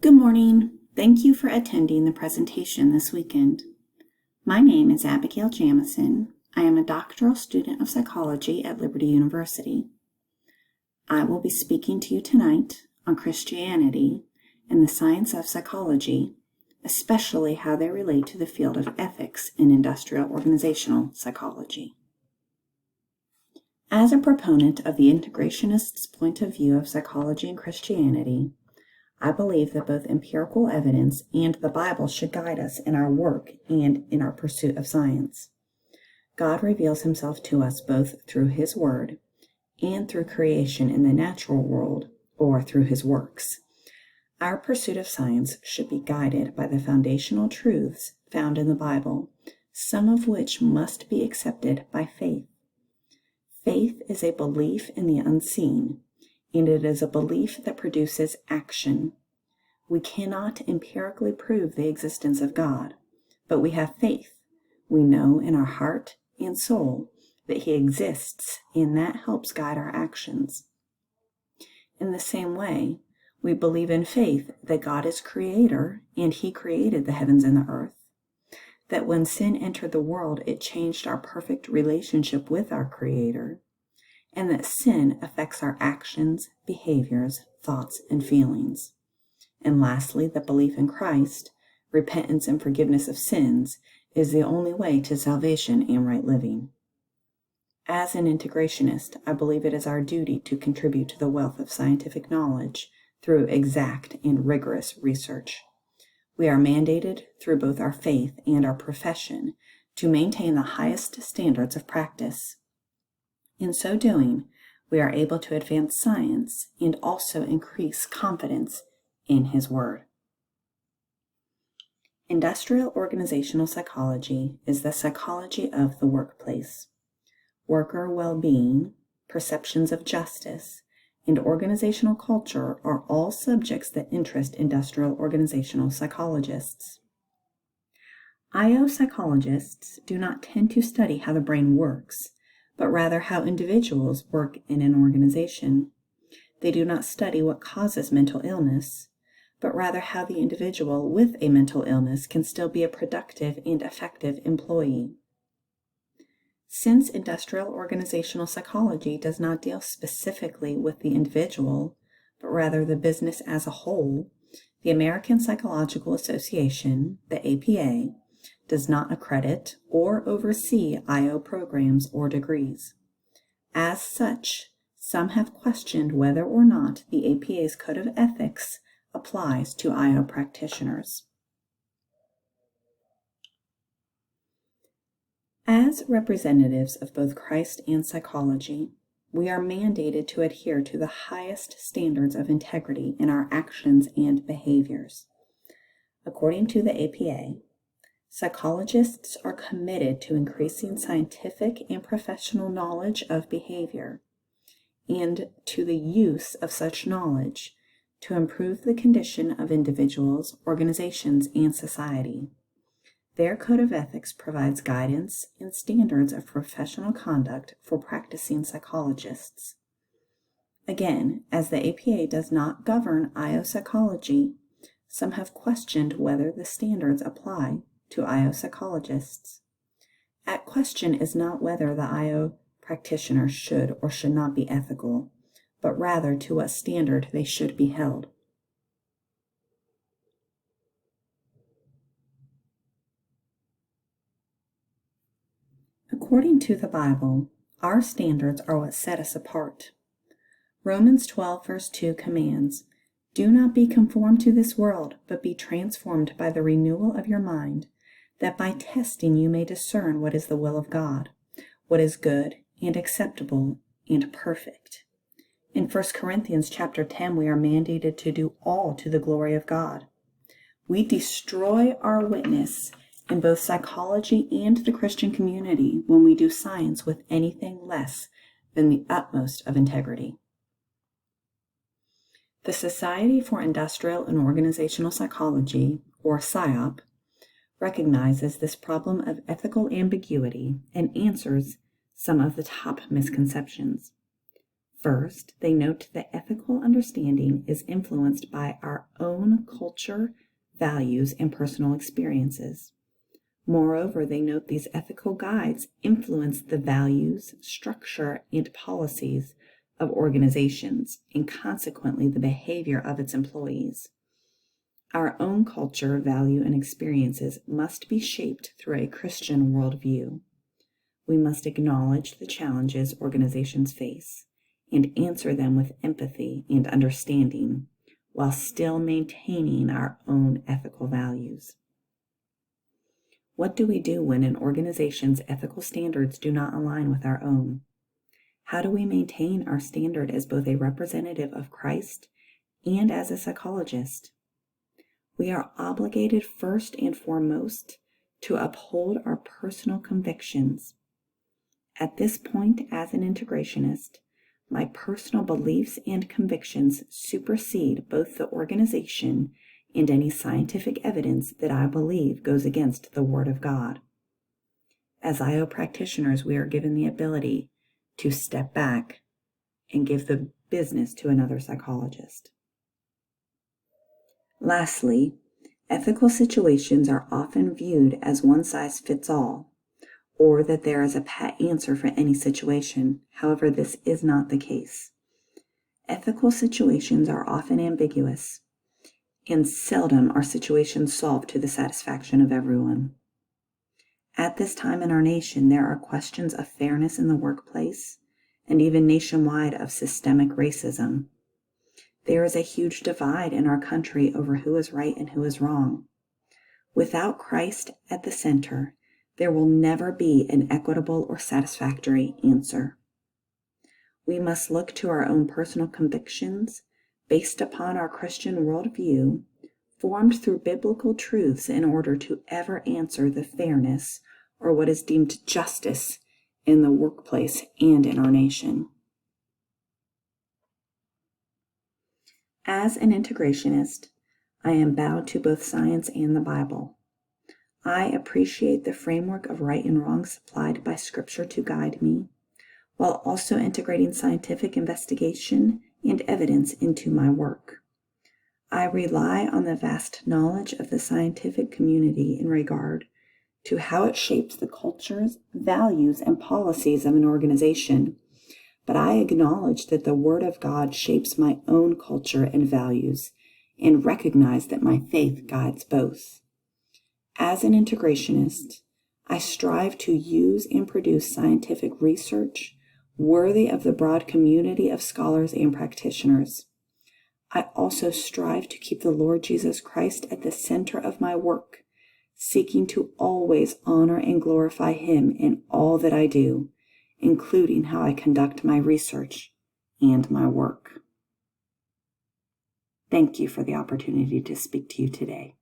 Good morning. Thank you for attending the presentation this weekend. My name is Abigail Jamison. I am a doctoral student of psychology at Liberty University. I will be speaking to you tonight on Christianity and the science of psychology, especially how they relate to the field of ethics in industrial organizational psychology. As a proponent of the integrationist's point of view of psychology and Christianity, I believe that both empirical evidence and the Bible should guide us in our work and in our pursuit of science. God reveals himself to us both through his word and through creation in the natural world, or through his works. Our pursuit of science should be guided by the foundational truths found in the Bible, some of which must be accepted by faith. Faith is a belief in the unseen, and it is a belief that produces action. We cannot empirically prove the existence of God, but we have faith. We know in our heart and soul that he exists, and that helps guide our actions. In the same way, we believe in faith that God is creator and he created the heavens and the earth, that when sin entered the world, it changed our perfect relationship with our creator, and that sin affects our actions, behaviors, thoughts, and feelings. And lastly, the belief in Christ, repentance and forgiveness of sins, is the only way to salvation and right living. As an integrationist, I believe it is our duty to contribute to the wealth of scientific knowledge through exact and rigorous research. We are mandated through both our faith and our profession to maintain the highest standards of practice. In so doing, we are able to advance science and also increase confidence in his word. Industrial organizational psychology is the psychology of the workplace. Worker well-being, perceptions of justice, and organizational culture are all subjects that interest industrial organizational psychologists. IO psychologists do not tend to study how the brain works, but rather how individuals work in an organization. They do not study what causes mental illness, but rather how the individual with a mental illness can still be a productive and effective employee. Since industrial organizational psychology does not deal specifically with the individual, but rather the business as a whole, the American Psychological Association, the APA, does not accredit or oversee IO programs or degrees. As such, some have questioned whether or not the APA's Code of Ethics applies to IO practitioners. As representatives of both Christ and psychology, we are mandated to adhere to the highest standards of integrity in our actions and behaviors. According to the APA, psychologists are committed to increasing scientific and professional knowledge of behavior and to the use of such knowledge to improve the condition of individuals, organizations, and society. Their Code of Ethics provides guidance and standards of professional conduct for practicing psychologists. Again, as the APA does not govern IO psychology, some have questioned whether the standards apply to IO psychologists. At question is not whether the IO practitioner should or should not be ethical, but rather to what standard they should be held. According to the Bible, our standards are what set us apart. Romans 12 verse 2 commands, "Do not be conformed to this world, but be transformed by the renewal of your mind, that by testing you may discern what is the will of God, what is good and acceptable and perfect." In 1 Corinthians chapter 10, we are mandated to do all to the glory of God. We destroy our witness in both psychology and the Christian community when we do science with anything less than the utmost of integrity. The Society for Industrial and Organizational Psychology, or SIOP, recognizes this problem of ethical ambiguity and answers some of the top misconceptions. First, they note that ethical understanding is influenced by our own own culture, values, and personal experiences. Moreover, they note these ethical guides influence the values, structure, and policies of organizations, and consequently the behavior of its employees. Our own culture, value, and experiences must be shaped through a Christian worldview. We must acknowledge the challenges organizations face and answer them with empathy and understanding, while still maintaining our own ethical values. What do we do when an organization's ethical standards do not align with our own? How do we maintain our standard as both a representative of Christ and as a psychologist? We are obligated first and foremost to uphold our personal convictions. At this point, as an integrationist, my personal beliefs and convictions supersede both the organization and any scientific evidence that I believe goes against the Word of God. As IO practitioners, we are given the ability to step back and give the business to another psychologist. Lastly, ethical situations are often viewed as one size fits all, or that there is a pat answer for any situation. However, this is not the case. Ethical situations are often ambiguous, and seldom are situations solved to the satisfaction of everyone. At this time in our nation, there are questions of fairness in the workplace, and even nationwide of systemic racism. There is a huge divide in our country over who is right and who is wrong. Without Christ at the center, there will never be an equitable or satisfactory answer. We must look to our own personal convictions based upon our Christian worldview, formed through biblical truths in order to ever answer the fairness or what is deemed justice in the workplace and in our nation. As an integrationist, I am bound to both science and the Bible. I appreciate the framework of right and wrong supplied by Scripture to guide me, while also integrating scientific investigation and evidence into my work. I rely on the vast knowledge of the scientific community in regard to how it shapes the cultures, values, and policies of an organization, but I acknowledge that the Word of God shapes my own culture and values, and recognize that my faith guides both. As an integrationist, I strive to use and produce scientific research worthy of the broad community of scholars and practitioners. I also strive to keep the Lord Jesus Christ at the center of my work, seeking to always honor and glorify Him in all that I do, including how I conduct my research and my work. Thank you for the opportunity to speak to you today.